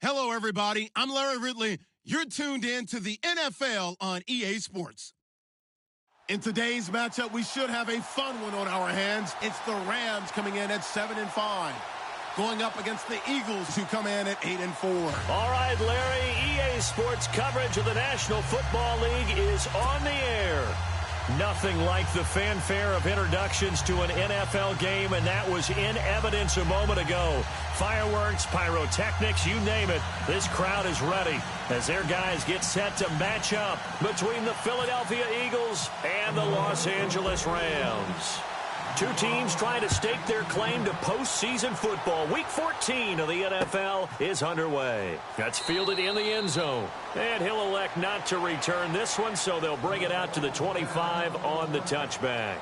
Hello, everybody. I'm Larry Ridley. You're tuned in to the NFL on EA Sports. In today's matchup, we should have a fun one on our hands. It's the Rams coming in at 7-5, going up against the Eagles, who come in at 8-4. All right, Larry, EA Sports coverage of the National Football League is on the air. Nothing like the fanfare of introductions to an NFL game, and that was in evidence a moment ago. Fireworks, pyrotechnics, you name it. This crowd is ready as their guys get set to match up between the Philadelphia Eagles and the Los Angeles Rams. Two teams trying to stake their claim to postseason football. Week 14 of the NFL is underway. That's fielded in the end zone. And he'll elect not to return this one, so they'll bring it out to the 25 on the touchback.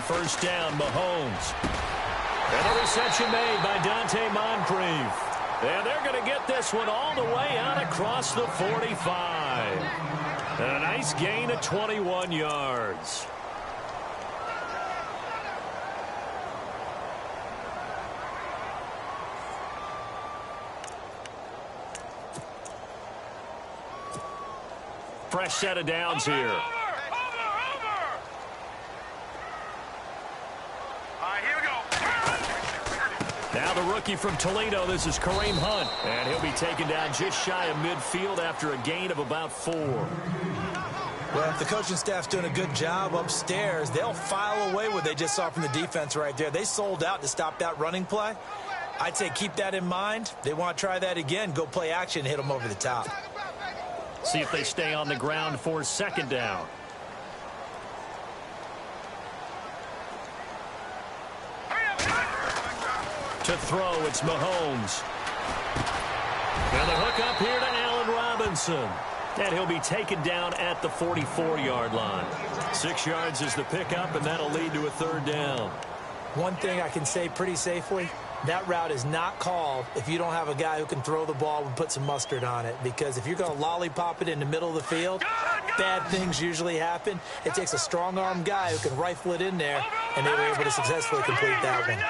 First down, Mahomes. And the reception made by Dante Moncrief. And they're going to get this one all the way out across the 45. And a nice gain of 21 yards. Fresh set of downs here. Now the rookie from Toledo, this is Kareem Hunt. And he'll be taken down just shy of midfield after a gain of about 4. Well, if the coaching staff's doing a good job upstairs, they'll file away what they just saw from the defense right there. They sold out to stop that running play. I'd say keep that in mind. They want to try that again. Go play action, hit them over the top. See if they stay on the ground for second down. To throw, it's Mahomes. And the hook up here to Allen Robinson. And he'll be taken down at the 44-yard line. 6 yards is the pickup, and that'll lead to a third down. One thing I can say pretty safely, that route is not called if you don't have a guy who can throw the ball and put some mustard on it. Because if you're going to lollipop it in the middle of the field, bad things usually happen. It takes a strong-arm guy who can rifle it in there, and they were able to successfully complete that one.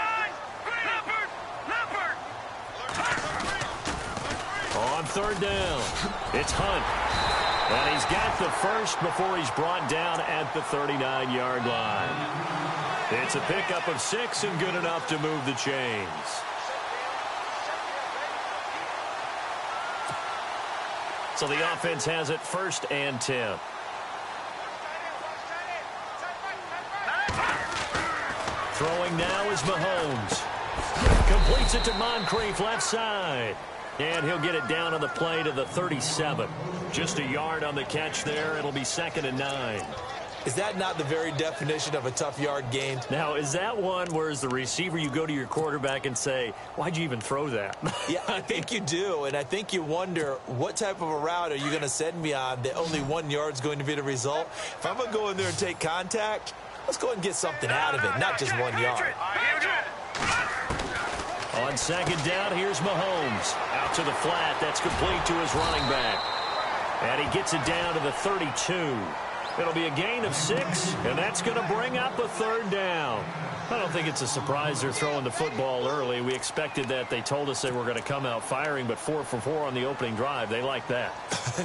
On third down, it's Hunt. And he's got the first before he's brought down at the 39-yard line. It's a pickup of 6 and good enough to move the chains. So the offense has it 1st and 10. Throwing now is Mahomes. Completes it to Moncrief left side. And he'll get it down on the play to the 37. Just a yard on the catch there. It'll be 2nd and 9. Is that not the very definition of a tough yard gained? Now, is that one where as the receiver you go to your quarterback and say, why'd you even throw that? Yeah, I think you do. And I think you wonder, what type of a route are you going to send me on that only 1 yard's going to be the result? If I'm going to go in there and take contact, let's go ahead and get something out of it, not just 1 yard. On second down, here's Mahomes. Out to the flat. That's complete to his running back. And he gets it down to the 32. It'll be a gain of 6, and that's going to bring up a third down. I don't think it's a surprise they're throwing the football early. We expected that. They told us they were going to come out firing, but 4 for 4 on the opening drive. They like that.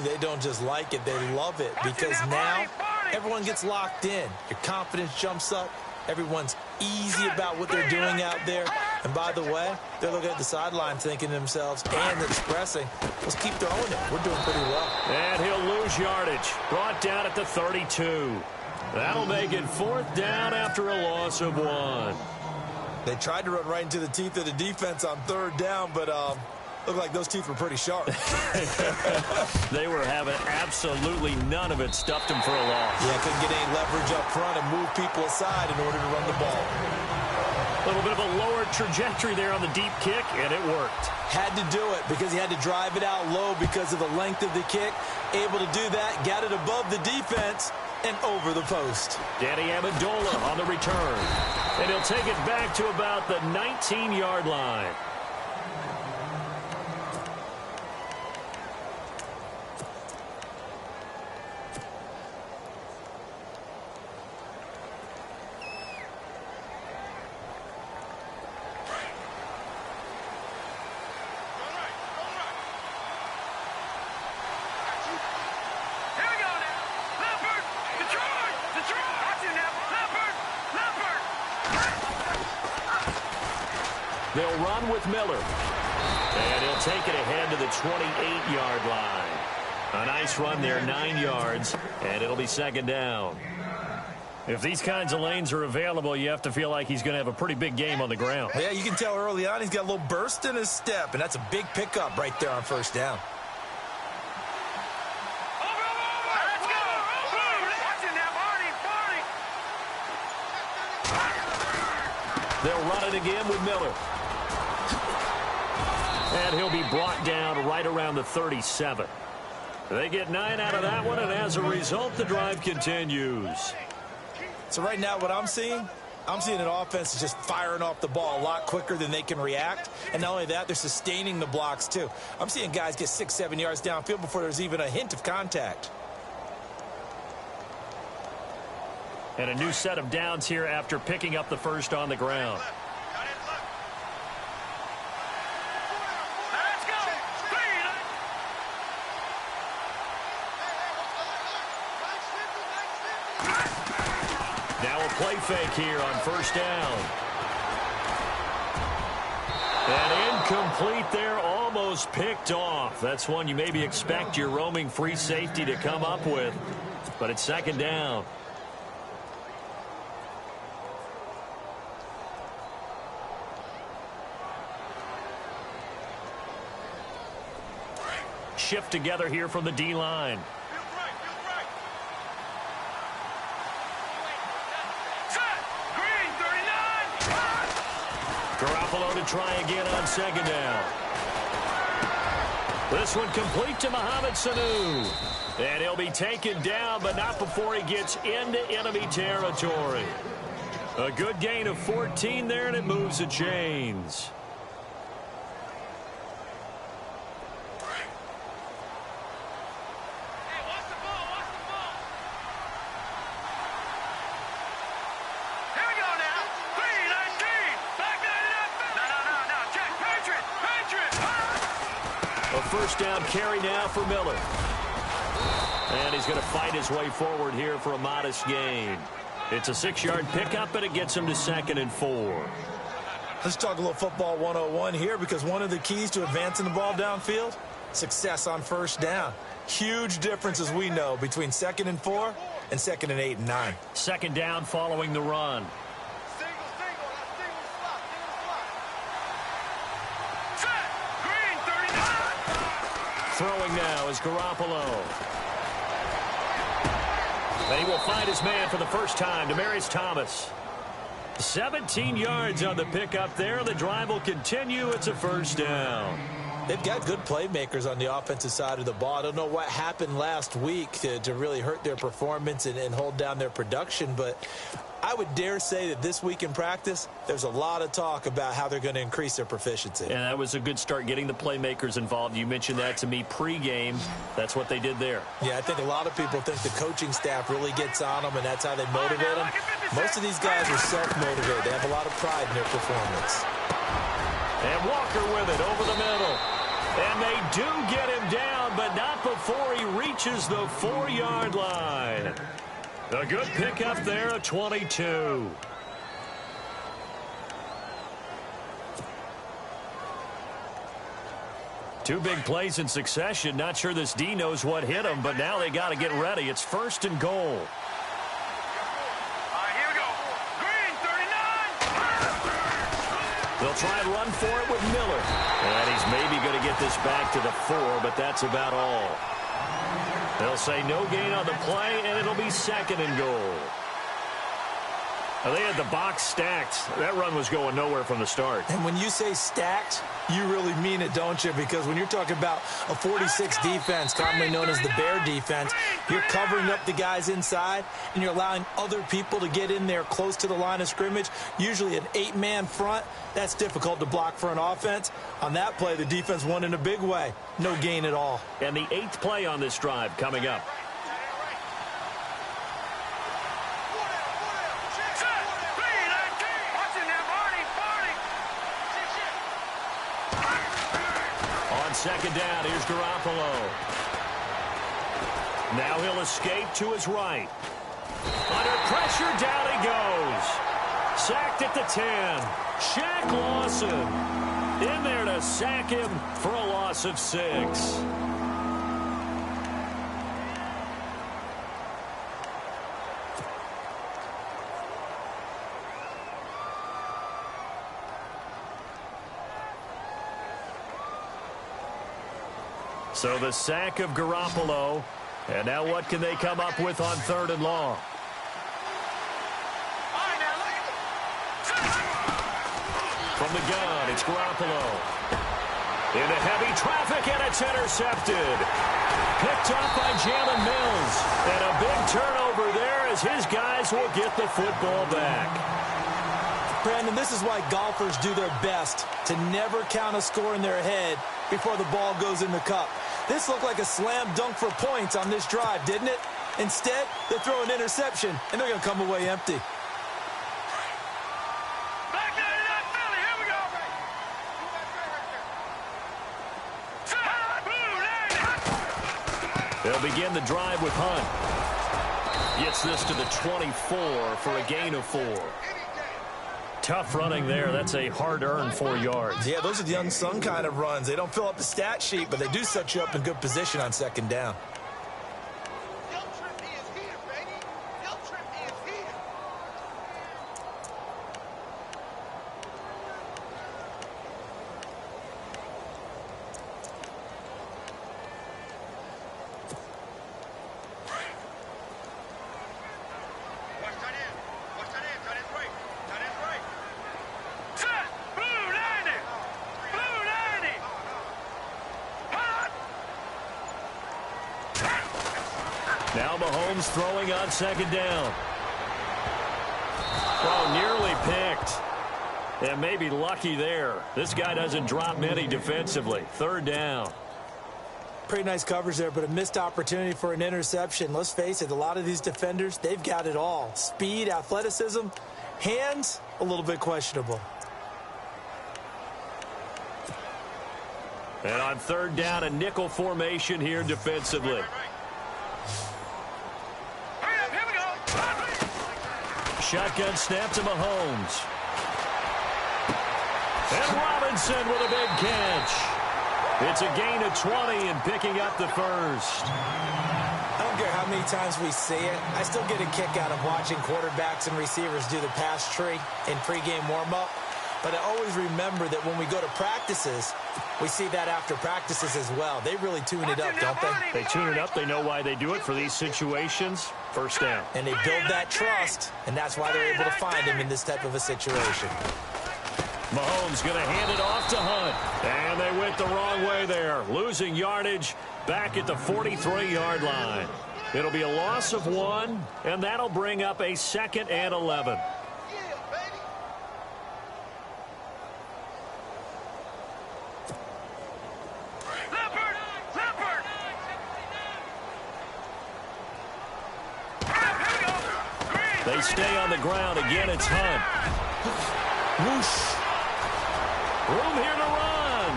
They don't just like it. They love it because now everyone gets locked in. Your confidence jumps up. Everyone's easy about what they're doing out there. And by the way, they're looking at the sideline thinking to themselves and expressing, let's keep throwing it. We're doing pretty well. And he'll lose yardage. Brought down at the 32. That'll make it 4th down after a loss of 1. They tried to run right into the teeth of the defense on 3rd down, but looked like those teeth were pretty sharp. They were having absolutely none of it. Stuffed him for a loss. Yeah, couldn't get any leverage up front and move people aside in order to run the ball. A little bit of a lower trajectory there on the deep kick, and it worked. Had to do it because he had to drive it out low because of the length of the kick. Able to do that, got it above the defense and over the post. Danny Amendola on the return. And he'll take it back to about the 19-yard line. They'll run with Miller. And he'll take it ahead to the 28-yard line. A nice run there, 9 yards, and it'll be second down. If these kinds of lanes are available, you have to feel like he's going to have a pretty big game on the ground. Yeah, you can tell early on he's got a little burst in his step, and that's a big pickup right there on first down. They'll run it again with Miller. And he'll be brought down right around the 37. They get 9 out of that one, and as a result, the drive continues. So right now what I'm seeing an offense is just firing off the ball a lot quicker than they can react. And not only that, they're sustaining the blocks too. I'm seeing guys get 6-7 yards downfield before there's even a hint of contact. And a new set of downs here after picking up the first on the ground. Now a play fake here on first down. And incomplete there, almost picked off. That's one you maybe expect your roaming free safety to come up with. But it's second down. Shift together here from the D-line. Garoppolo to try again on second down. This one complete to Mohamed Sanu. And he'll be taken down, but not before he gets into enemy territory. A good gain of 14 there, and it moves the chains. First down carry now for Miller. And he's going to fight his way forward here for a modest gain. It's a 6-yard pickup, and it gets him to 2nd and 4. Let's talk a little football 101 here, because one of the keys to advancing the ball downfield, success on first down. Huge difference, as we know, between 2nd and 4 and 2nd and 8 and 9. Second down following the run. Throwing now is Garoppolo. And he will find his man for the first time, Demaryius Thomas. 17 yards on the pickup there. The drive will continue. It's a first down. They've got good playmakers on the offensive side of the ball. I don't know what happened last week to really hurt their performance and hold down their production, but I would dare say that this week in practice, there's a lot of talk about how they're going to increase their proficiency. And that was a good start, getting the playmakers involved. You mentioned that to me pregame. That's what they did there. Yeah, I think a lot of people think the coaching staff really gets on them, and that's how they motivate them. Most of these guys are self-motivated. They have a lot of pride in their performance. And Walker with it over the middle. And they do get him down, but not before he reaches the 4-yard line. A good pickup there at 22. Two big plays in succession. Not sure this D knows what hit him, but now they got to get ready. It's 1st and goal. Here we go. Green, 39. They'll try and run for it with Miller. And he's maybe going to get this back to the 4, but that's about all. They'll say no gain on the play, and it'll be 2nd and goal. Now, they had the box stacked. That run was going nowhere from the start. And when you say stacked, you really mean it, don't you? Because when you're talking about a 46 defense, commonly known as the Bear defense, you're covering up the guys inside, and you're allowing other people to get in there close to the line of scrimmage. Usually an 8-man front, that's difficult to block for an offense. On that play, the defense won in a big way. No gain at all. And the 8th play on this drive coming up. Second down, here's Garoppolo. Now he'll escape to his right. Under pressure, down he goes. Sacked at the 10. Shaq Lawson in there to sack him for a loss of 6. So the sack of Garoppolo. And now what can they come up with on 3rd and long? From the gun, it's Garoppolo. Into heavy traffic, and it's intercepted. Picked up by Jalen Mills. And a big turnover there as his guys will get the football back. Brandon, this is why golfers do their best to never count a score in their head before the ball goes in the cup. This looked like a slam dunk for points on this drive, didn't it? Instead, they throw an interception, and they're going to come away empty. They'll begin the drive with Hunt. Gets this to the 24 for a gain of 4. Tough running there. That's a hard-earned 4 yards. Yeah, those are the unsung kind of runs. They don't fill up the stat sheet, but they do set you up in good position on 2nd down. Now Mahomes throwing on 2nd down. Oh, nearly picked. And maybe lucky there. This guy doesn't drop many defensively. 3rd down. Pretty nice coverage there, but a missed opportunity for an interception. Let's face it, a lot of these defenders, they've got it all. Speed, athleticism, hands, a little bit questionable. And on 3rd down, a nickel formation here defensively. Shotgun snap to Mahomes. And Robinson with a big catch. It's a gain of 20 and picking up the 1st. I don't care how many times we see it. I still get a kick out of watching quarterbacks and receivers do the pass tree in pregame warm-up. But I always remember that when we go to practices, we see that after practices as well. They really tune it up, don't they? They tune it up. They know why they do it for these situations. 1st down. And they build that trust, and that's why they're able to find him in this type of a situation. Mahomes going to hand it off to Hunt. And they went the wrong way there. Losing yardage back at the 43-yard line. It'll be a loss of 1, and that'll bring up a 2nd and 11. They stay on the ground. Again, it's Hunt. Whoosh. Room here to run.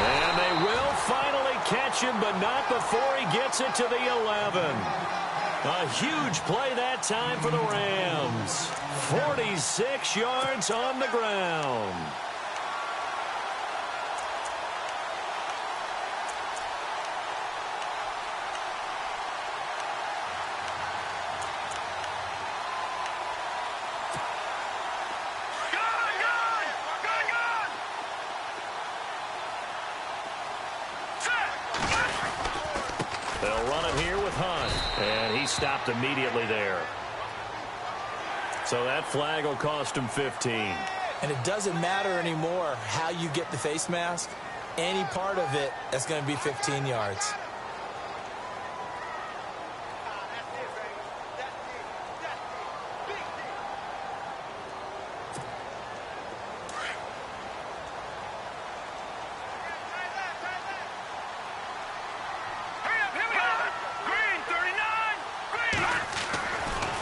And they will finally catch him, but not before he gets it to the 11. A huge play that time for the Rams. 46 yards on the ground. They'll run it here with Hunt, and he stopped immediately there. So that flag will cost him 15. And it doesn't matter anymore how you get the face mask. Any part of it, that's going to be 15 yards.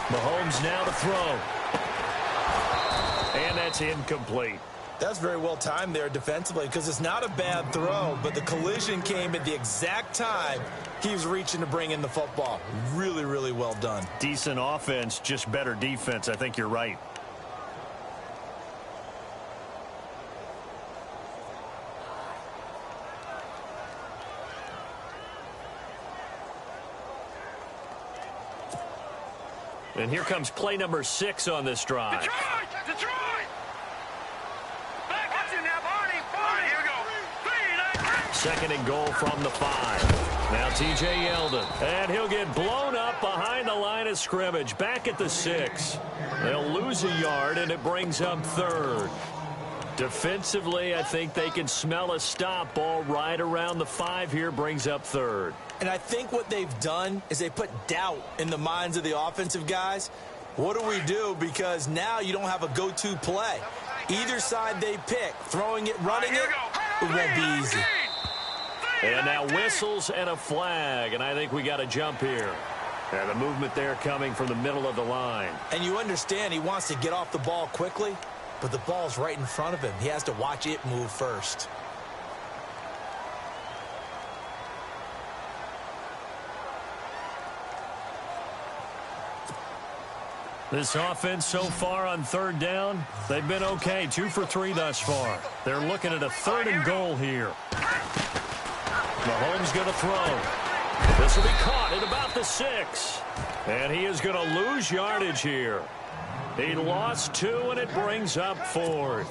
Mahomes now to throw. And that's incomplete. That's very well timed there defensively because it's not a bad throw, but the collision came at the exact time he was reaching to bring in the football. Really, really well done. Decent offense, just better defense. I think you're right. And here comes play number 6 on this drive. Detroit! Back up to now, Barney! Here we go. 2nd and goal from the 5. Now T.J. Yeldon. And he'll get blown up behind the line of scrimmage. Back at the 6. They'll lose a yard, and it brings up 3rd. Defensively, I think they can smell a stop. Ball right around the 5 here, brings up 3rd. And I think what they've done is they put doubt in the minds of the offensive guys. What do we do? Because now you don't have a go-to play. Either side they pick, throwing it, running it, it won't be easy. And now whistles and a flag, and I think we got a jump here. And the movement there coming from the middle of the line. And you understand he wants to get off the ball quickly, but the ball's right in front of him. He has to watch it move first. This offense so far on 3rd down, they've been okay. 2 for 3 thus far. They're looking at a 3rd and goal here. Mahomes going to throw. This will be caught at about the 6. And he is going to lose yardage here. He lost 2, and it brings up 4th.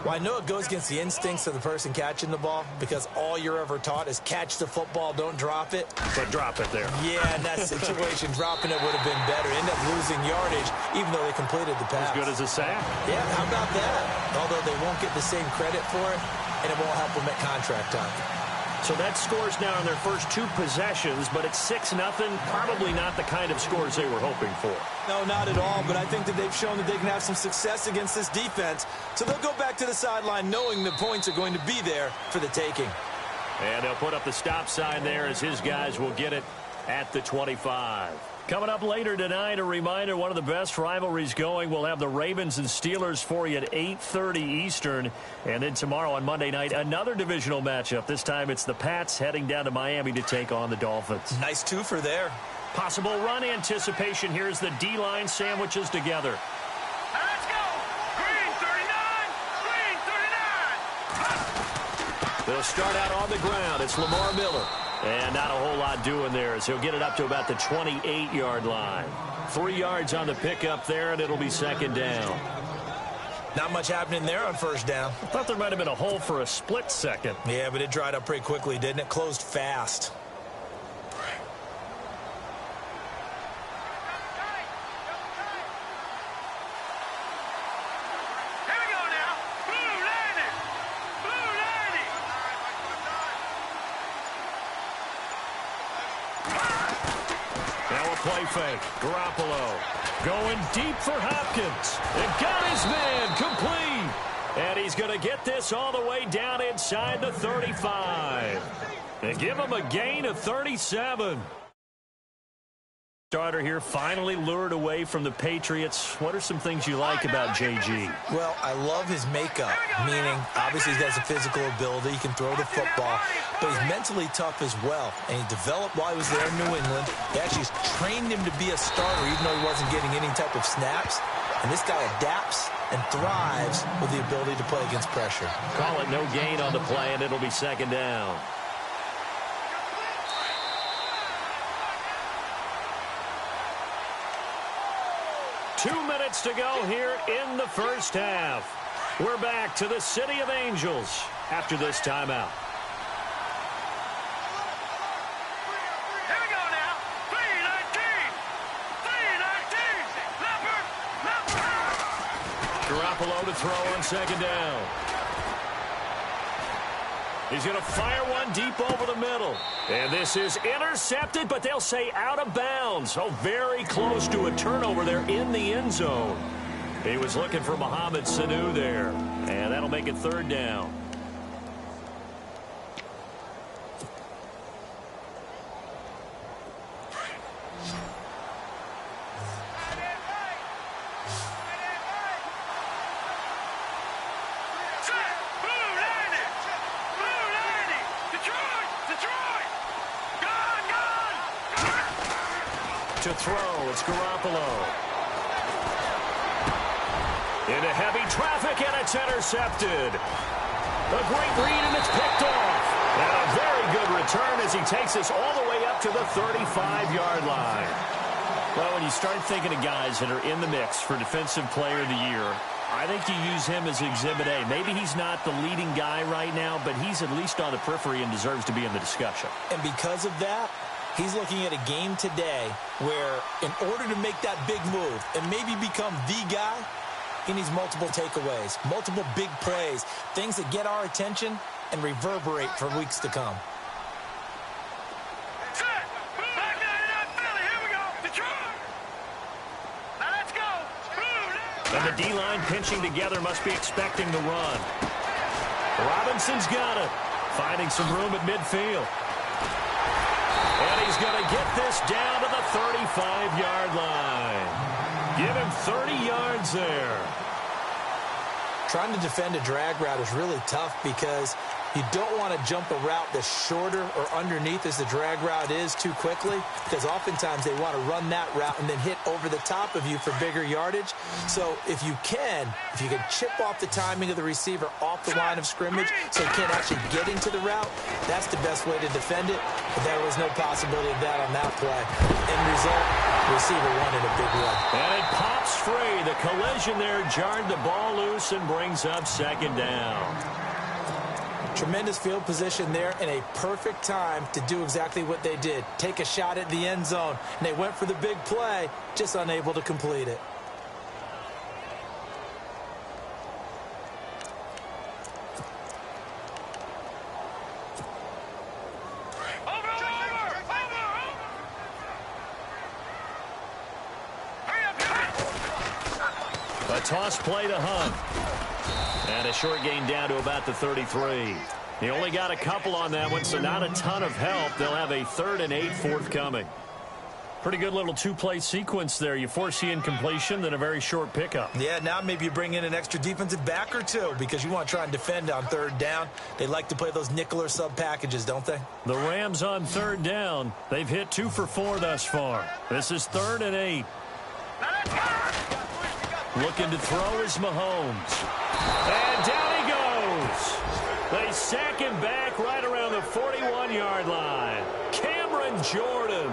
Well, I know it goes against the instincts of the person catching the ball because all you're ever taught is catch the football, don't drop it. But drop it there. Yeah, in that situation, dropping it would have been better. End up losing yardage, even though they completed the pass. As good as a sack. Yeah, how about that? Although they won't get the same credit for it, and it won't help them at contract time. So that scores now in their first 2 possessions, but it's 6-0. Probably not the kind of scores they were hoping for. No, not at all, but I think that they've shown that they can have some success against this defense. So they'll go back to the sideline knowing the points are going to be there for the taking. And they'll put up the stop sign there as his guys will get it at the 25. Coming up later tonight, a reminder, one of the best rivalries going. We'll have the Ravens and Steelers for you at 8:30 Eastern. And then tomorrow on Monday night, another divisional matchup. This time it's the Pats heading down to Miami to take on the Dolphins. Nice twofer there. Possible run anticipation. Here's the D-line sandwiches together. Let's go! Green 39! Green 39! They'll start out on the ground. It's Lamar Miller. And not a whole lot doing there as he'll get it up to about the 28-yard line. 3 yards on the pickup there, and it'll be 2nd down. Not much happening there on 1st down. I thought there might have been a hole for a split second. Yeah, but it dried up pretty quickly, didn't it? Closed fast. Play fake. Garoppolo going deep for Hopkins. And got his man complete. And he's going to get this all the way down inside the 35. And give him a gain of 37. Starter here finally lured away from the Patriots. What are some things you like about JG? Well, I love his makeup, meaning obviously he's got some physical ability. He can throw the football, but he's mentally tough as well. And he developed while he was there in New England. He actually trained him to be a starter even though he wasn't getting any type of snaps. And this guy adapts and thrives with the ability to play against pressure. Call it no gain on the play, and it'll be 2nd down. Two minutes to go here in the first half. We're back to the City of Angels after this timeout. Here we go now. 3-19. 3-19. Garoppolo to throw on 2nd down. He's going to fire one deep over the middle. And this is intercepted, but they'll say out of bounds. Oh, very close to a turnover there in the end zone. He was looking for Mohamed Sanu there. And that'll make it 3rd down. To throw, it's Garoppolo. Into heavy traffic, and it's intercepted. A great read, and it's picked off. And a very good return as he takes us all the way up to the 35-yard line. Well, when you start thinking of guys that are in the mix for Defensive Player of the Year, I think you use him as Exhibit A. Maybe he's not the leading guy right now, but he's at least on the periphery and deserves to be in the discussion. And because of that, he's looking at a game today where in order to make that big move and maybe become the guy, he needs multiple takeaways, multiple big plays, things that get our attention and reverberate for weeks to come. And the D-line pinching together must be expecting the run. Robinson's got it. Finding some room at midfield. And he's going to get this down to the 35-yard line. Give him 30 yards there. Trying to defend a drag route is really tough because you don't want to jump a route that's shorter or underneath as the drag route is too quickly, because oftentimes they want to run that route and then hit over the top of you for bigger yardage. So if you can chip off the timing of the receiver off the line of scrimmage so he can't actually get into the route, that's the best way to defend it. But there was no possibility of that on that play. End result, receiver won in a big way. And it pops free. The collision there jarred the ball loose and brings up second down. Tremendous field position there and a perfect time to do exactly what they did. Take a shot at the end zone. And they went for the big play, just unable to complete it. A toss play to Hunt. And a short gain down to about the 33. He only got a couple on that one, so not a ton of help. They'll have a 3rd and 8 forthcoming. Pretty good little two-play sequence there. You force the incompletion, then a very short pickup. Yeah, now maybe you bring in an extra defensive back or two because you want to try and defend on 3rd down. They like to play those nickel or sub packages, don't they? The Rams on 3rd down. They've hit 2 for 4 thus far. This is 3rd and 8. Looking to throw is Mahomes. And down he goes. They sack him back right around the 41-yard line. Cameron Jordan.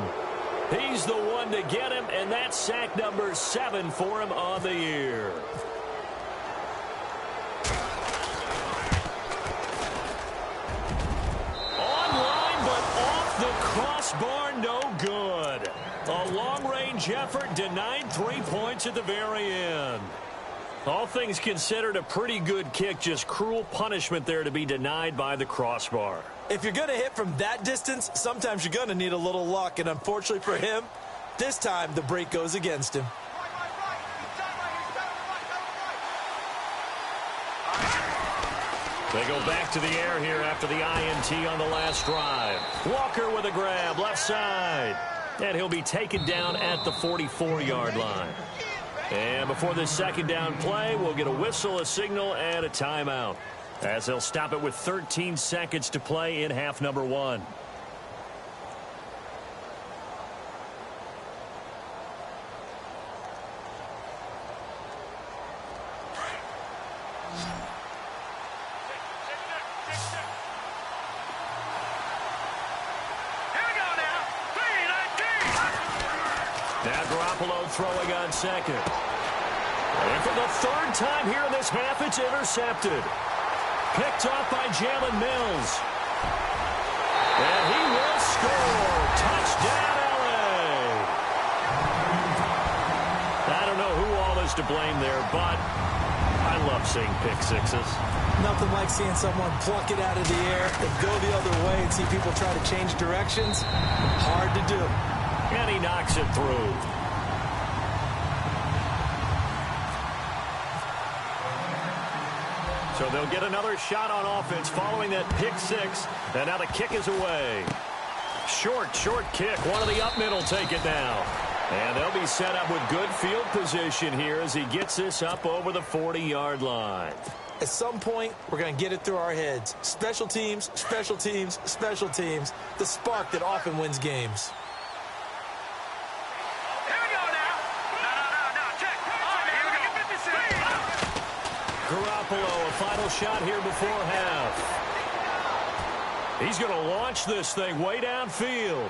He's the one to get him, and that's sack number 7 for him on the year. Online, but off the crossbar, no good. A long-range effort denied 3 points at the very end. All things considered, a pretty good kick, just cruel punishment there to be denied by the crossbar. If you're going to hit from that distance, sometimes you're going to need a little luck, and unfortunately for him, this time the break goes against him. They go back to the air here after the INT on the last drive. Walker with a grab, left side. And he'll be taken down at the 44-yard line. And before this second down play, we'll get a whistle, a signal, and a timeout, as they'll stop it with 13 seconds to play in half number 1. Now Garoppolo throwing on second. And for the 3rd time here in this half, it's intercepted. Picked off by Jalen Mills. And he will score. Touchdown, L.A. I don't know who all is to blame there, but I love seeing pick sixes. Nothing like seeing someone pluck it out of the air and go the other way and see people try to change directions. Hard to do. And he knocks it through. So they'll get another shot on offense following that pick six. And now the kick is away. Short kick. One of the up middle take it now. And they'll be set up with good field position here as he gets this up over the 40-yard line. At some point, we're going to get it through our heads. Special teams, special teams, special teams. The spark that often wins games. Garoppolo, a final shot here before half. He's going to launch this thing way downfield.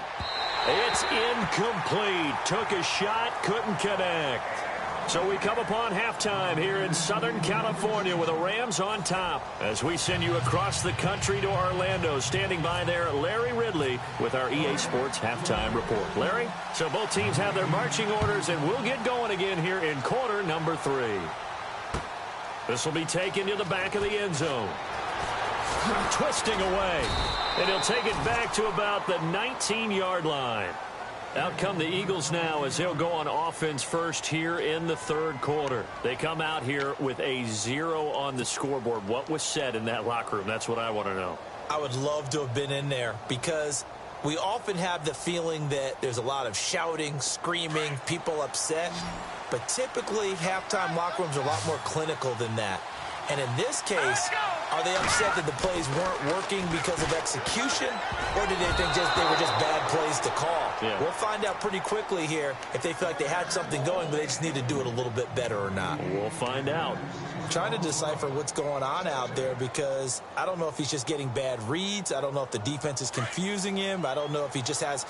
It's incomplete. Took a shot, couldn't connect. So we come upon halftime here in Southern California with the Rams on top. As we send you across the country to Orlando, standing by there, Larry Ridley with our EA Sports halftime report. Larry, so both teams have their marching orders, and we'll get going again here in quarter number 3. This will be taken to the back of the end zone. Twisting away. And he'll take it back to about the 19-yard line. Out come the Eagles now as they'll go on offense first here in the third quarter. They come out here with a 0 on the scoreboard. What was said in that locker room? That's what I want to know. I would love to have been in there because we often have the feeling that there's a lot of shouting, screaming, people upset. But typically, halftime locker rooms are a lot more clinical than that. And in this case, are they upset that the plays weren't working because of execution, or did they think they were just bad plays to call? Yeah. We'll find out pretty quickly here if they feel like they had something going, but they just need to do it a little bit better or not. We'll find out. Trying to decipher what's going on out there because I don't know if he's just getting bad reads. I don't know if the defense is confusing him. I don't know if he just has,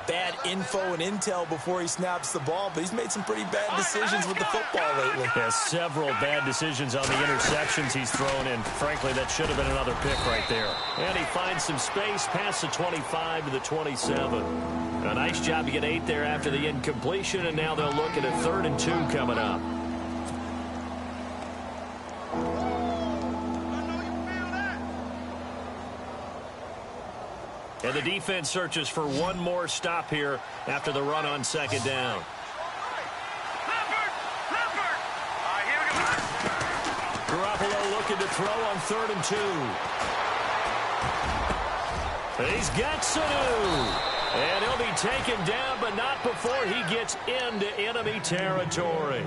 bad info and intel before he snaps the ball, but he's made some pretty bad decisions with the football lately. Has several bad decisions on the interceptions he's thrown in. Frankly, that should have been another pick right there. And he finds some space past the 25 to the 27. A nice job to get 8 there after the incompletion, and now they'll look at a 3rd and 2 coming up. And the defense searches for one more stop here after the run on 2nd down. Garoppolo looking to throw on 3rd and 2. He's got Sanu. And he'll be taken down, but not before he gets into enemy territory.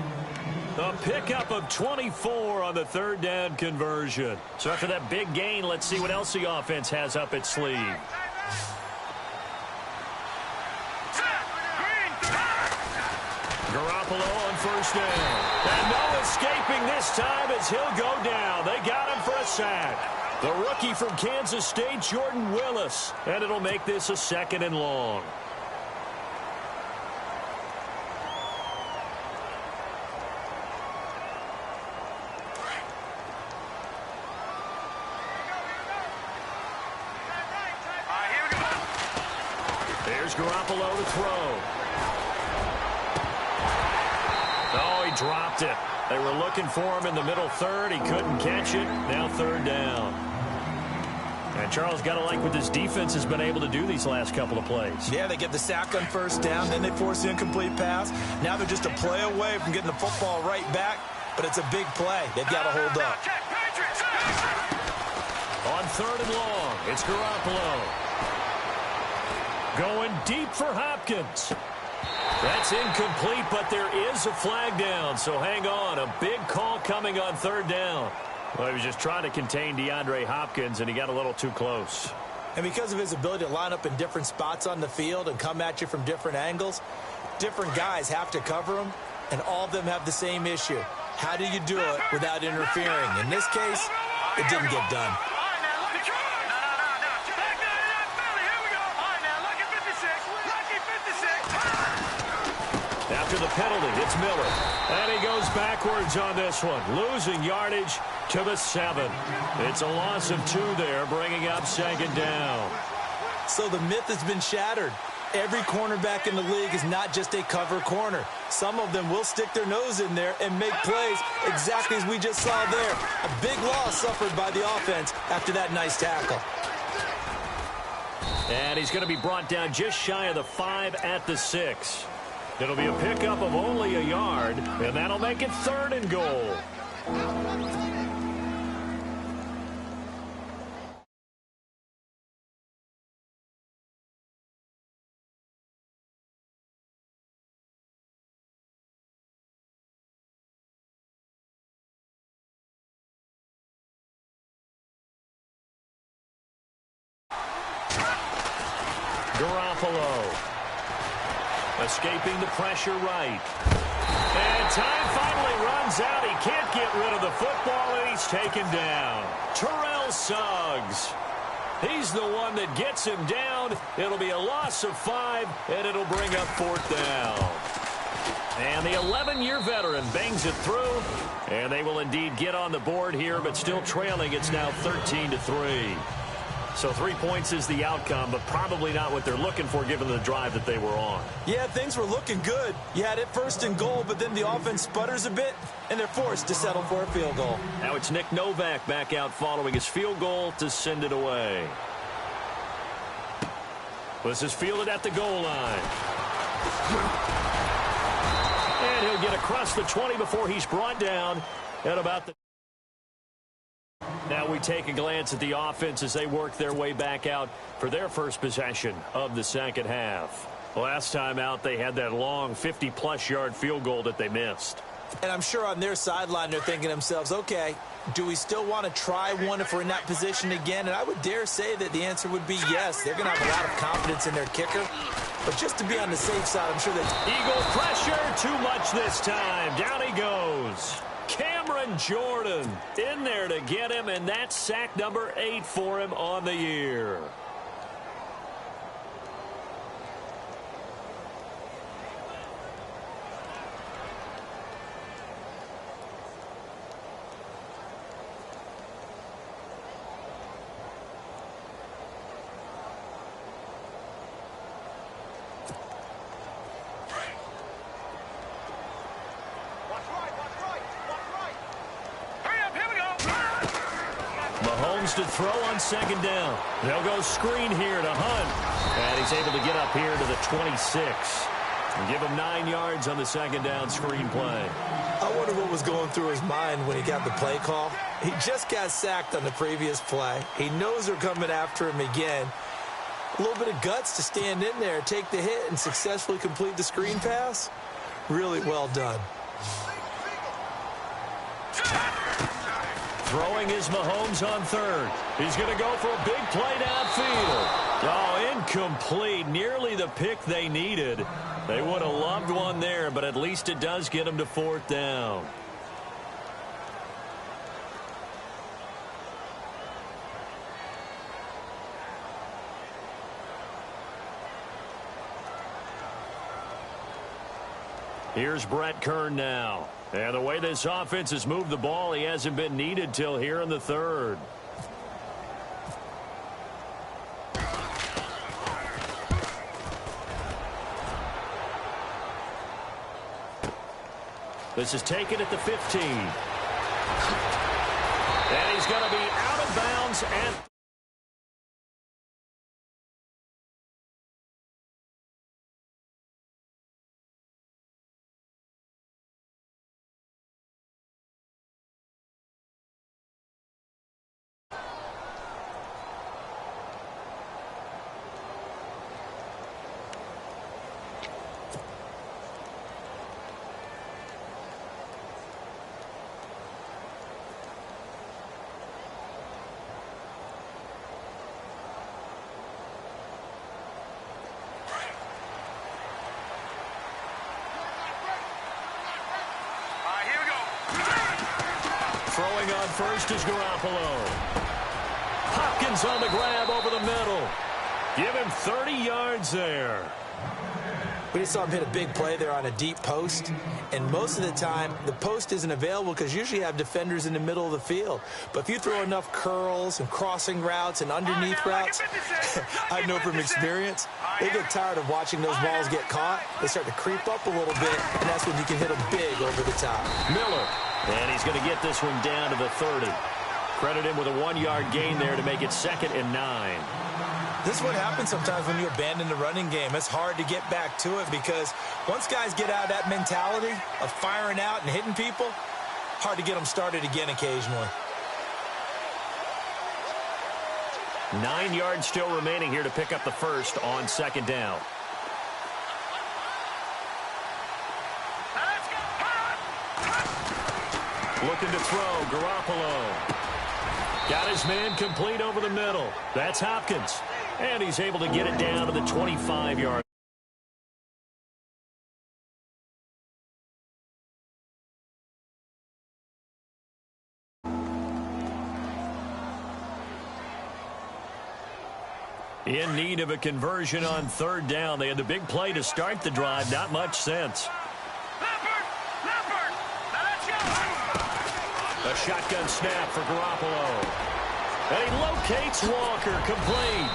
A pickup of 24 on the 3rd down conversion. So after that big gain, let's see what else the offense has up its sleeve. Garoppolo on 1st down. And no escaping this time as he'll go down. They got him for a sack. The rookie from Kansas State, Jordan Willis. And it'll make this a 2nd and long. There's Garoppolo to throw. Oh, he dropped it. They were looking for him in the middle 3rd. He couldn't catch it. Now 3rd down. And Charles, got to like what this defense has been able to do these last couple of plays. Yeah, they get the sack on 1st down, then they force the incomplete pass. Now they're just a play away from getting the football right back, but it's a big play. They've got to hold up. On 3rd and long, it's Garoppolo. Going deep for Hopkins. That's incomplete, but there is a flag down, so hang on. A big call coming on 3rd down. Well, he was just trying to contain DeAndre Hopkins, and he got a little too close. And because of his ability to line up in different spots on the field and come at you from different angles, different guys have to cover him, and all of them have the same issue. How do you do it without interfering? In this case, it didn't get done. After the penalty, it's Miller. And he goes backwards on this one, losing yardage to the 7. It's a loss of 2 there, bringing up 2nd down. So the myth has been shattered. Every cornerback in the league is not just a cover corner. Some of them will stick their nose in there and make plays exactly as we just saw there. A big loss suffered by the offense after that nice tackle. And he's going to be brought down just shy of the 5 at the 6. It'll be a pickup of only a yard, and that'll make it 3rd and goal. Garoppolo. Escaping the pressure right. And time finally runs out. He can't get rid of the football, and he's taken down. Terrell Suggs. He's the one that gets him down. It'll be a loss of 5, and it'll bring up 4th down. And the 11-year veteran bangs it through, and they will indeed get on the board here, but still trailing. It's now 13-3. So 3 points is the outcome, but probably not what they're looking for given the drive that they were on. Yeah, things were looking good. You had it 1st and goal, but then the offense sputters a bit, and they're forced to settle for a field goal. Now it's Nick Novak back out following his field goal to send it away. This is fielded at the goal line. And he'll get across the 20 before he's brought down at about the... Now we take a glance at the offense as they work their way back out for their first possession of the second half. Last time out, they had that long 50-plus yard field goal that they missed. And I'm sure on their sideline they're thinking to themselves, okay, do we still want to try one if we're in that position again? And I would dare say that the answer would be yes. They're going to have a lot of confidence in their kicker. But just to be on the safe side, I'm sure that... Eagle pressure, too much this time. Down he goes. Cameron Jordan in there to get him, and that's sack number 8 for him on the year. To throw on second down. They'll go screen here to Hunt. And he's able to get up here to the 26. And give him 9 yards on the second down screen play. I wonder what was going through his mind when he got the play call. He just got sacked on the previous play. He knows they're coming after him again. A little bit of guts to stand in there, take the hit, and successfully complete the screen pass. Really well done. Throwing is Mahomes on third. He's going to go for a big play downfield. Oh, incomplete. Nearly the pick they needed. They would have loved one there, but at least it does get them to 4th down. Here's Brett Kern now. And the way this offense has moved the ball, he hasn't been needed till here in the third. This is taken at the 15. And he's going to be out of bounds and... Throwing on first is Garoppolo. Hopkins on the grab over the middle. Give him 30 yards there. We just saw him hit a big play there on a deep post. And most of the time, the post isn't available because usually you have defenders in the middle of the field. But if you throw enough curls and crossing routes and underneath routes, I know from experience, they get tired of watching those balls get caught. They start to creep up a little bit, and that's when you can hit them big over the top. Miller. And he's going to get this one down to the 30. Credit him with a 1-yard gain there to make it 2nd and 9. This is what happens sometimes when you abandon the running game. It's hard to get back to it because once guys get out of that mentality of firing out and hitting people, hard to get them started again occasionally. 9 yards still remaining here to pick up the first on second down. Looking to throw, Garoppolo. Got his man complete over the middle. That's Hopkins. And he's able to get it down to the 25-yard. In need of a conversion on third down. They had the big play to start the drive. Not much sense. A shotgun snap for Garoppolo. And he locates Walker, complete.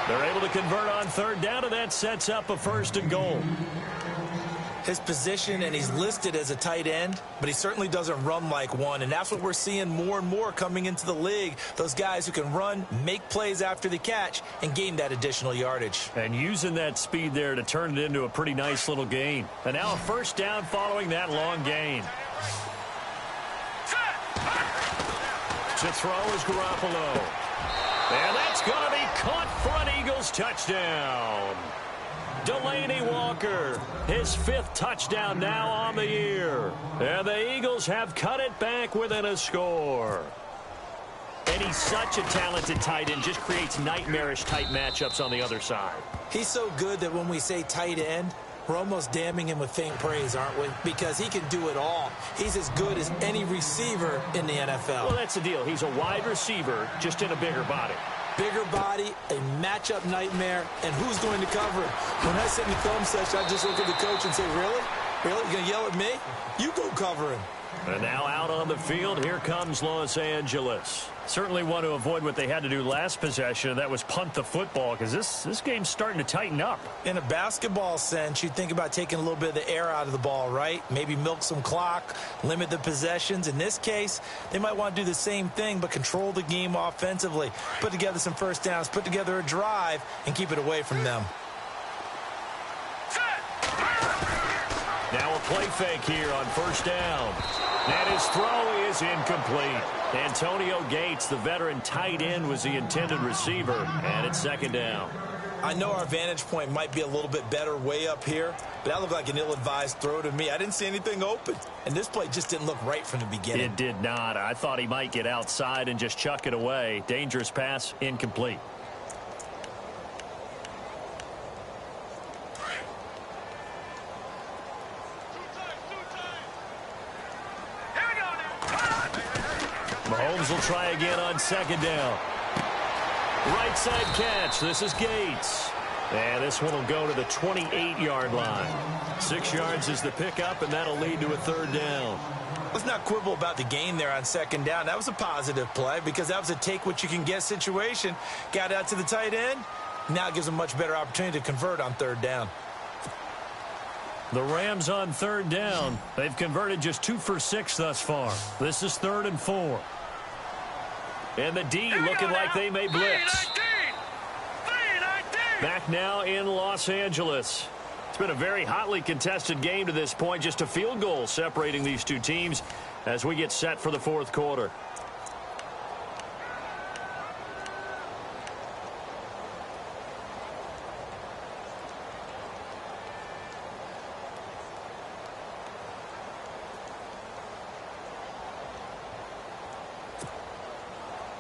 They're able to convert on third down, and that sets up a 1st and goal. His position, and he's listed as a tight end, but he certainly doesn't run like one, and that's what we're seeing more and more coming into the league. Those guys who can run, make plays after the catch, and gain that additional yardage. And using that speed there to turn it into a pretty nice little gain. And now a 1st down following that long gain. To throw is Garoppolo. And that's going to be caught for an Eagles touchdown. Delaney Walker, his 5th touchdown now on the year. And the Eagles have cut it back within a score. And he's such a talented tight end, just creates nightmarish-type matchups on the other side. He's so good that when we say tight end, we're almost damning him with faint praise, aren't we? Because he can do it all. He's as good as any receiver in the NFL. Well, that's the deal. He's a wide receiver, just in a bigger body. Bigger body, a matchup nightmare, and who's going to cover it? When I sit in the film session, I just look at the coach and say, really? Really? You going to yell at me? You go cover him. And now out on the field, here comes Los Angeles. Certainly want to avoid what they had to do last possession, and that was punt the football, because this game's starting to tighten up. In a basketball sense, you think about taking a little bit of the air out of the ball, right? Maybe milk some clock, limit the possessions. In this case, they might want to do the same thing, but control the game offensively. Put together some 1st downs, put together a drive, and keep it away from them. Now a play fake here on 1st down. And his throw is incomplete. Antonio Gates, the veteran tight end, was the intended receiver. And it's 2nd down. I know our vantage point might be a little bit better way up here, but that looked like an ill-advised throw to me. I didn't see anything open, and this play just didn't look right from the beginning. It did not. I thought he might get outside and just chuck it away. Dangerous pass, incomplete. Mahomes will try again on 2nd down. Right side catch. This is Gates. And this one will go to the 28-yard line. 6 yards is the pickup, and that'll lead to a 3rd down. Let's not quibble about the gain there on 2nd down. That was a positive play because that was a take-what-you-can-get situation. Got out to the tight end. Now it gives them a much better opportunity to convert on 3rd down. The Rams on 3rd down. They've converted just 2 for 6 thus far. This is 3rd and 4. And the D looking like they may blitz. Back now in Los Angeles. It's been a very hotly contested game to this point. Just a field goal separating these two teams as we get set for the 4th quarter.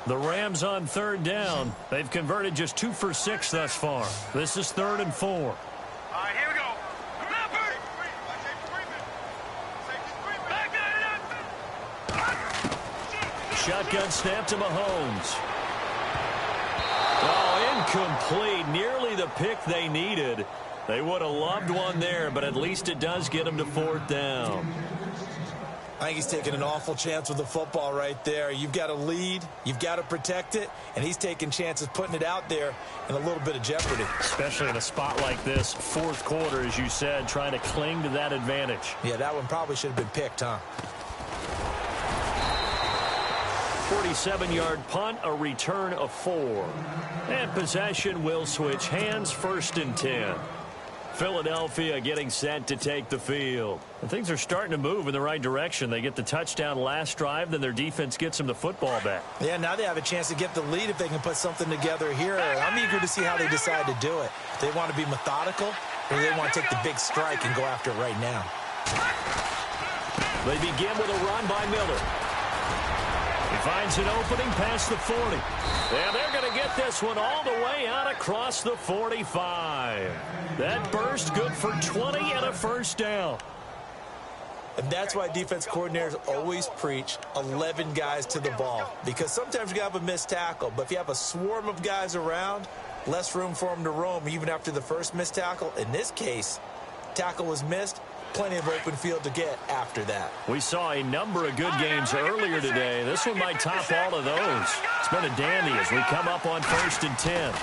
The Rams on 3rd down. They've converted just 2 for 6 thus far. This is 3rd and 4. All right, here we go. Shotgun snap to Mahomes. Oh, incomplete. Nearly the pick they needed. They would have loved one there, but at least it does get them to 4th down. I think he's taking an awful chance with the football right there. You've got to lead, you've got to protect it, and he's taking chances putting it out there in a little bit of jeopardy. Especially in a spot like this, 4th quarter, as you said, trying to cling to that advantage. Yeah, that one probably should have been picked, huh? 47-yard punt, a return of 4. And possession will switch hands, 1st and 10. Philadelphia getting set to take the field. And things are starting to move in the right direction. They get the touchdown last drive, then their defense gets them the football back. Yeah, now they have a chance to get the lead if they can put something together here. I'm eager to see how they decide to do it. They want to be methodical, or they want to take the big strike and go after it right now. They begin with a run by Miller. He finds an opening past the 40. And they're going to get this one all the way out across the 45. That burst good for 20 and a 1st down. And that's why defense coordinators always preach 11 guys to the ball. Because sometimes you have a missed tackle, but if you have a swarm of guys around, less room for them to roam even after the first missed tackle. In this case, tackle was missed, plenty of open field to get after that. We saw a number of good games earlier today. This one might top all of those. It's been a dandy as we come up on 1st and 10.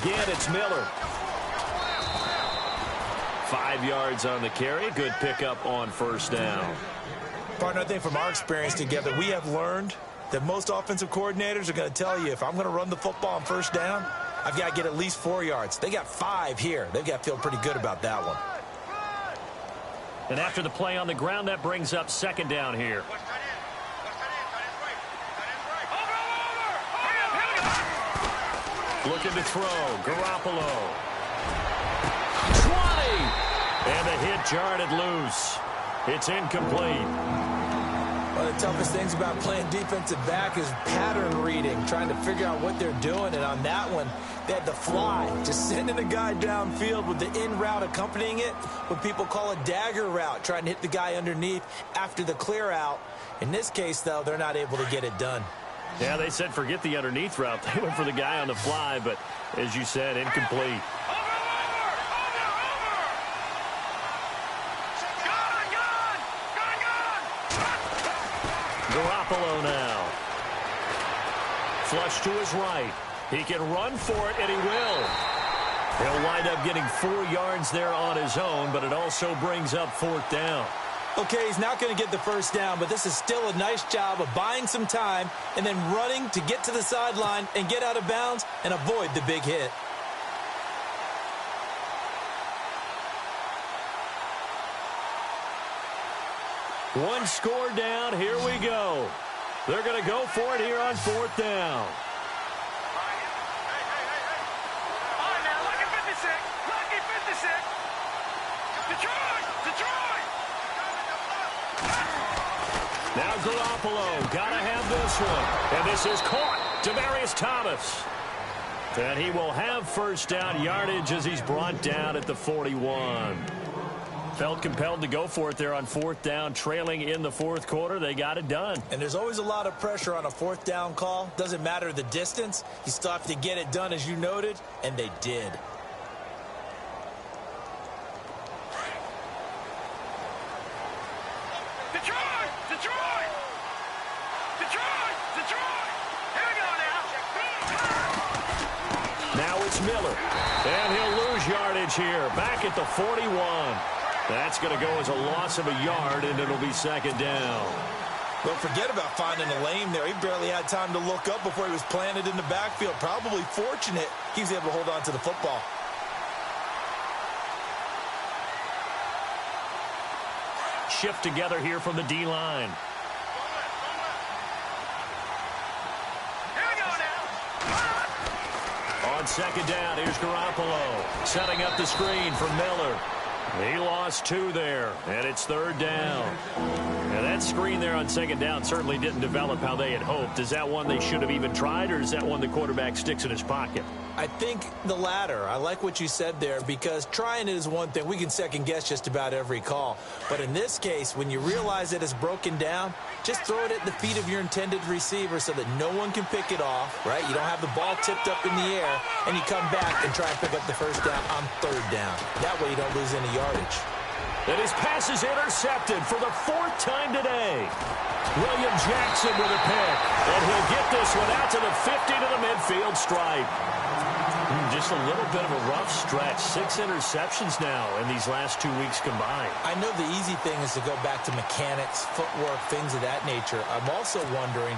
Again, it's Miller. 5 yards on the carry. Good pickup on 1st down. Partner, I think from our experience together, we have learned that most offensive coordinators are going to tell you, if I'm going to run the football on 1st down, I've got to get at least 4 yards. They got 5 here. They've got to feel pretty good about that one. And after the play on the ground, that brings up 2nd down here. Looking to throw. Garoppolo. 20! And the hit jarred it loose. It's incomplete. One of the toughest things about playing defensive back is pattern reading, trying to figure out what they're doing. And on that one, they had the fly, just sending a guy downfield with the in route accompanying it, what people call a dagger route, trying to hit the guy underneath after the clear out. In this case, though, they're not able to get it done. Yeah, they said forget the underneath route. They went for the guy on the fly, but as you said, incomplete. Garoppolo now. Flush to his right. He can run for it, and he will. He'll wind up getting 4 yards there on his own, but it also brings up 4th down. Okay, he's not going to get the 1st down, but this is still a nice job of buying some time and then running to get to the sideline and get out of bounds and avoid the big hit. One score down. Here we go. They're going to go for it here on 4th down. All right, now, lucky 56. Lucky 56. Detroit! Detroit! Now Garoppolo. Got to have this one. And this is caught. Demaryius Thomas. And he will have 1st down yardage as he's brought down at the 41. Felt compelled to go for it there on 4th down, trailing in the 4th quarter. They got it done. And there's always a lot of pressure on a 4th down call. Doesn't matter the distance. You still have to get it done, as you noted, and they did. Detroit! Detroit! Detroit! Detroit! Here we go now. Now it's Miller. And he'll lose yardage here. Back at the 41. That's going to go as a loss of a yard, and it'll be 2nd down. Don't forget about finding a lane there. He barely had time to look up before he was planted in the backfield. Probably fortunate he was able to hold on to the football. Shift together here from the D-line. Here we go now. On 2nd down, here's Garoppolo. Setting up the screen for Miller. He lost 2 there, and it's 3rd down. And that screen there on 2nd down certainly didn't develop how they had hoped. Is that one they should have even tried, or is that one the quarterback sticks in his pocket? I think the latter. I like what you said there, because trying it is one thing. We can second-guess just about every call. But in this case, when you realize that it's broken down, just throw it at the feet of your intended receiver so that no one can pick it off, right? You don't have the ball tipped up in the air, and you come back and try and pick up the 1st down on 3rd down. That way you don't lose any yardage. And his pass is intercepted for the 4th time today. William Jackson with a pick. And he'll get this one out to the 50 to the midfield stripe. Just a little bit of a rough stretch. 6 interceptions now in these last 2 weeks combined. I know the easy thing is to go back to mechanics, footwork, things of that nature. I'm also wondering,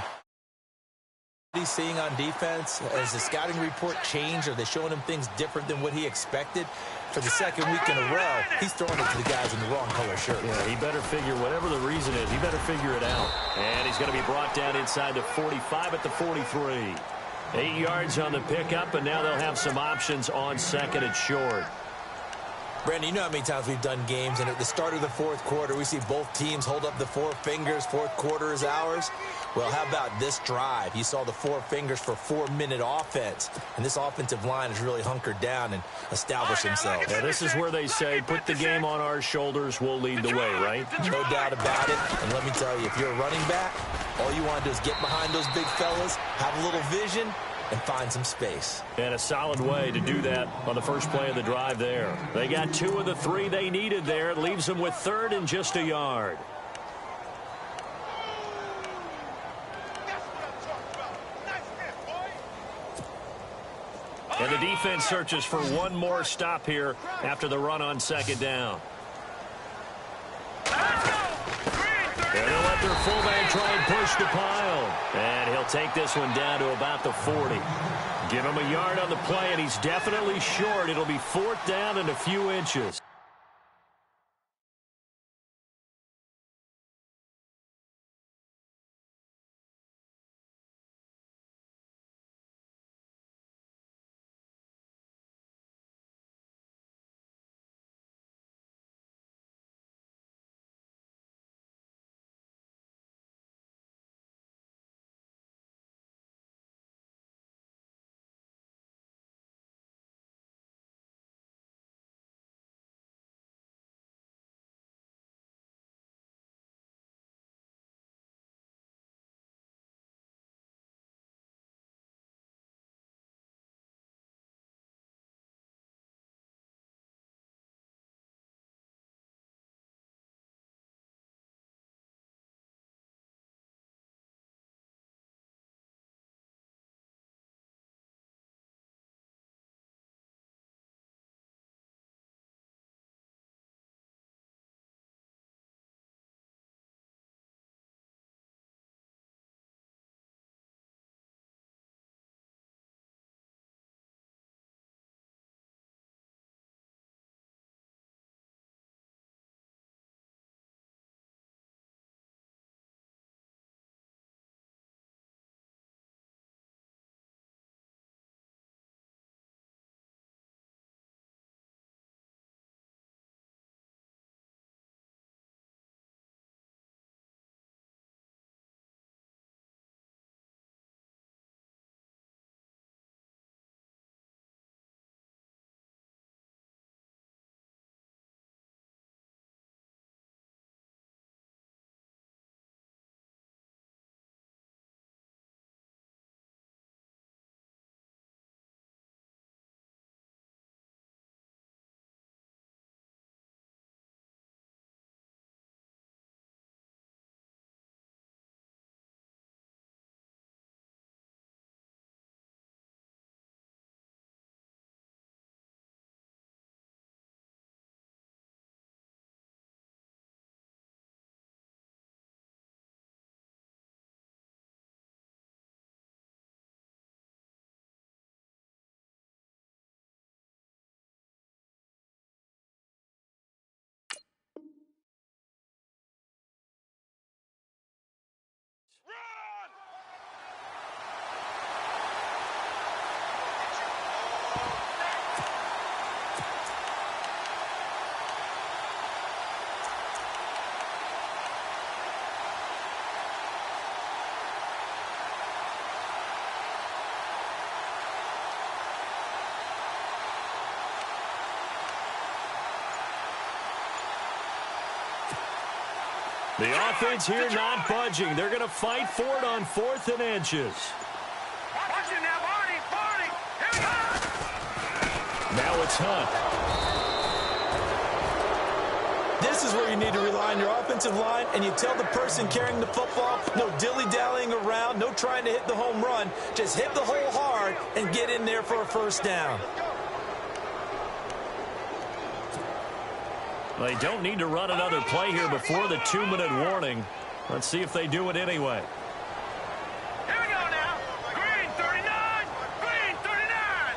what he's seeing on defense, has the scouting report changed? Are they showing him things different than what he expected? For the 2nd week in a row, he's throwing it to the guys in the wrong color shirt. Yeah, he better figure, whatever the reason is, he better figure it out. And he's going to be brought down inside the 45 at the 43. 8 yards on the pickup, and now they'll have some options on 2nd and short. Brandon, you know how many times we've done games, and at the start of the fourth quarter, we see both teams hold up the four fingers, fourth quarter is ours. Well, how about this drive? You saw the four fingers for 4-minute offense, and this offensive line has really hunkered down and established themselves. Yeah, this is where they say, put the game on our shoulders, we'll lead the way, right? No doubt about it, and let me tell you, if you're a running back, all you want to do is get behind those big fellas, have a little vision, and find some space. And a solid way to do that on the first play of the drive there. They got 2 of the 3 they needed there. It leaves them with 3rd and just a yard. And the defense searches for one more stop here after the run on 2nd down. They're going to let their fullback try and push the pile. And he'll take this one down to about the 40. Give him a yard on the play, and he's definitely short. It'll be 4th down and a few inches. The offense here not budging. They're going to fight for it on 4th and inches. Watch it now, Barney. Here we go. Now it's Hunt. This is where you need to rely on your offensive line, and you tell the person carrying the football, no dilly-dallying around, no trying to hit the home run. Just hit the hole hard and get in there for a 1st down. They don't need to run another play here before the 2-minute warning. Let's see if they do it anyway. Here we go now. Green 39. Green 39.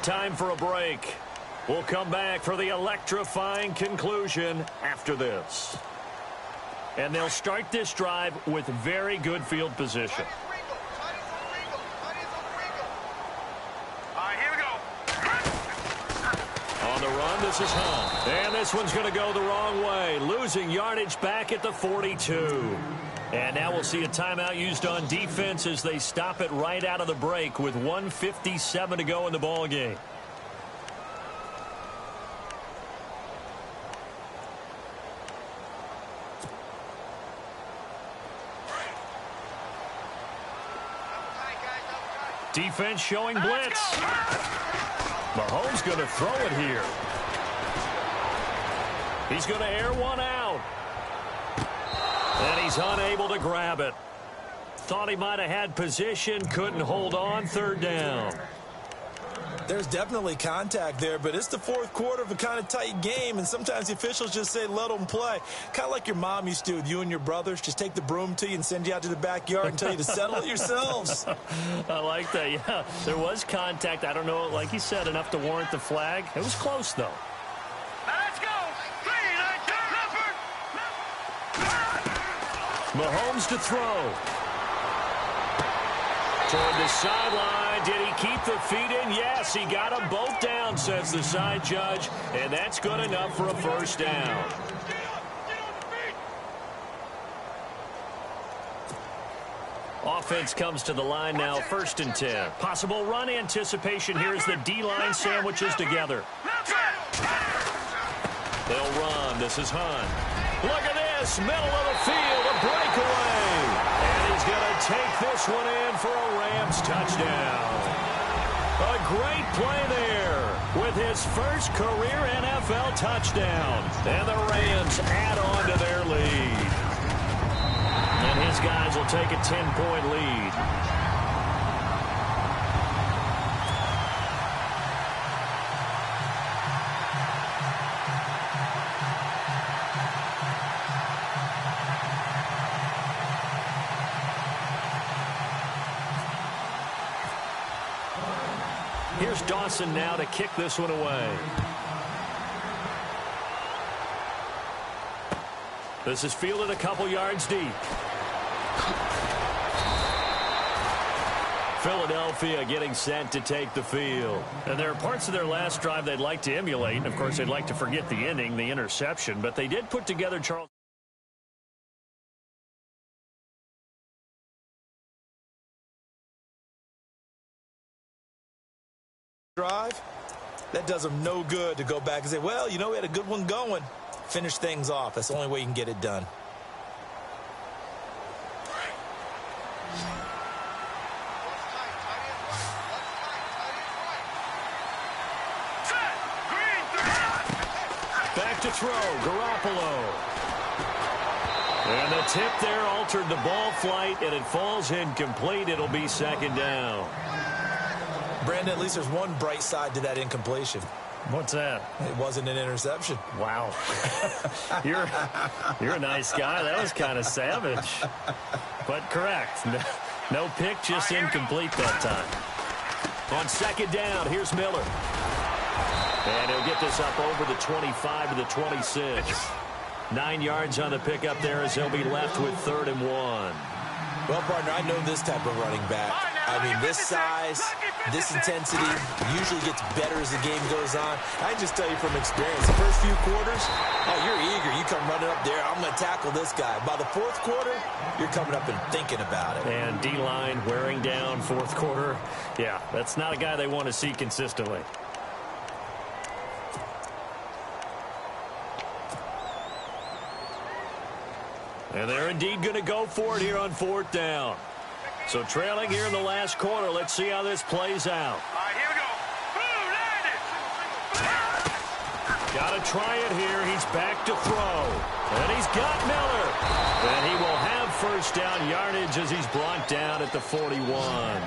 Time for a break. We'll come back for the electrifying conclusion after this. And they'll start this drive with very good field position. All right, here we go. On the run, this is Hunt. And this one's going to go the wrong way, losing yardage back at the 42. And now we'll see a timeout used on defense as they stop it right out of the break with 1:57 to go in the ball game. Defense showing blitz. Mahomes going to throw it here. He's going to air one out. And he's unable to grab it. Thought he might have had position, couldn't hold on, third down. There's definitely contact there, but it's the fourth quarter of a kind of tight game, and sometimes the officials just say, let them play. Kind of like your mom used to with you and your brothers. Just take the broom to you and send you out to the backyard and tell you to settle it yourselves. I like that, yeah. There was contact. I don't know, like you said, enough to warrant the flag. It was close, though. Let's go. Mahomes to throw. Toward the sideline. Did he keep the feet in? Yes, he got them both down, says the side judge. And that's good enough for a first down. Offense comes to the line now, 1st and 10. Possible run anticipation here as the D-line sandwiches together. They'll run. This is Hunt. Look at this. Middle of the field. A breakaway. And he's going to take this one in for a Rams touchdown. A great play there with his first career NFL touchdown. And the Rams add on to their lead. And his guys will take a 10-point lead. Here's Dawson now to kick this one away. This is fielded a couple yards deep. Philadelphia getting set to take the field. And there are parts of their last drive they'd like to emulate. And, of course, they'd like to forget the ending, the interception. But they did put together Charles. Drive, that does them no good to go back and say, well, you know, we had a good one going. Finish things off. That's the only way you can get it done. Back to throw, Garoppolo. And the tip there altered the ball flight, and it falls incomplete. It'll be 2nd down. Brandon, at least there's one bright side to that incompletion. What's that? It wasn't an interception. Wow. You're a nice guy. That was kind of savage. But correct. No pick, just incomplete that time. On 2nd down, here's Miller. And he'll get this up over the 25 to the 26. 9 yards on the pickup there as he'll be left with 3rd and 1. Well, partner, I know this type of running back. I mean, this size, this intensity usually gets better as the game goes on. I can just tell you from experience, the first few quarters, oh, you're eager. You come running up there, I'm going to tackle this guy. By the 4th quarter, you're coming up and thinking about it. And D-line wearing down 4th quarter. Yeah, that's not a guy they want to see consistently. And they're indeed going to go for it here on 4th down. So trailing here in the last quarter. Let's see how this plays out. All right, here we go. Boom, landed. Got to try it here. He's back to throw. And he's got Miller. And he will have 1st down yardage as he's brought down at the 41.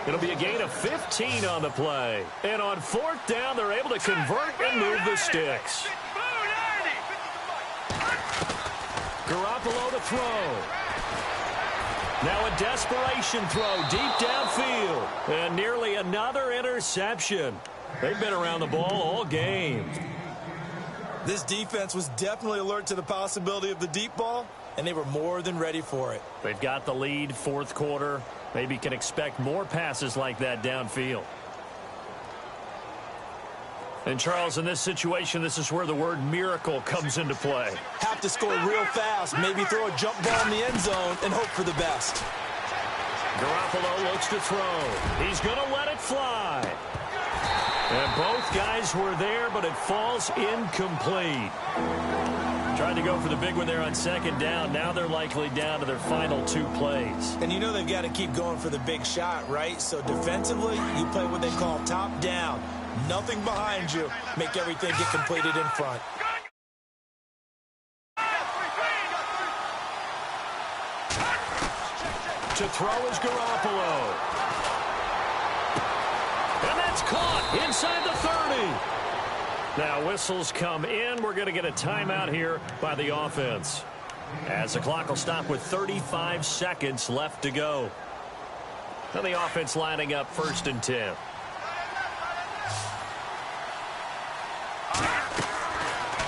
It'll be a gain of 15 on the play. And on 4th down, they're able to convert and move the sticks. Garoppolo to throw. Now a desperation throw deep downfield. And nearly another interception. They've been around the ball all game. This defense was definitely alert to the possibility of the deep ball, and they were more than ready for it. They've got the lead, fourth quarter. Maybe can expect more passes like that downfield. And, Charles, in this situation, this is where the word miracle comes into play. Have to score real fast, maybe throw a jump ball in the end zone and hope for the best. Garoppolo looks to throw. He's going to let it fly. And both guys were there, but it falls incomplete. Tried to go for the big one there on second down. Now they're likely down to their final 2 plays. And you know they've got to keep going for the big shot, right? So defensively, you play what they call top down. Nothing behind you. Make everything get completed in front. To throw is Garoppolo. And that's caught inside the 30. Now whistles come in. We're going to get a timeout here by the offense, as the clock will stop with 35 seconds left to go. And the offense lining up 1st and 10.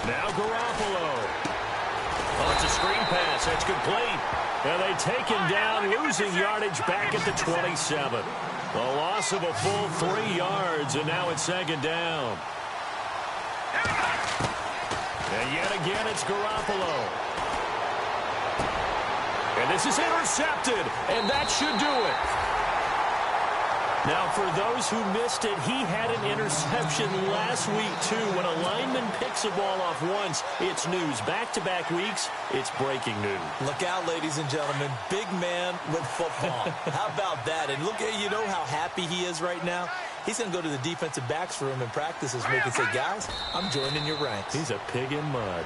Now Garoppolo. Oh, it's a screen pass. That's complete. And they take him down, losing yardage back at the 27. A loss of a full 3 yards, and now it's 2nd down. And yet again, it's Garoppolo. And this is intercepted, and that should do it. Now, for those who missed it, he had an interception last week, too. When a lineman picks a ball off once, it's news. Back-to-back weeks, it's breaking news. Look out, ladies and gentlemen. Big man with football. How about that? And look at, you know how happy he is right now? He's going to go to the defensive backs room and practice this week and say, guys, I'm joining your ranks. He's a pig in mud.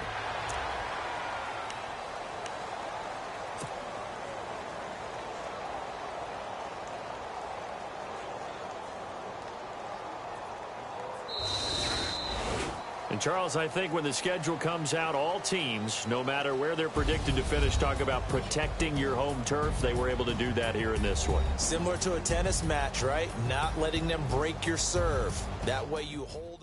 And, Charles, I think when the schedule comes out, all teams, no matter where they're predicted to finish, talk about protecting your home turf. They were able to do that here in this one. Similar to a tennis match, right? Not letting them break your serve. That way you hold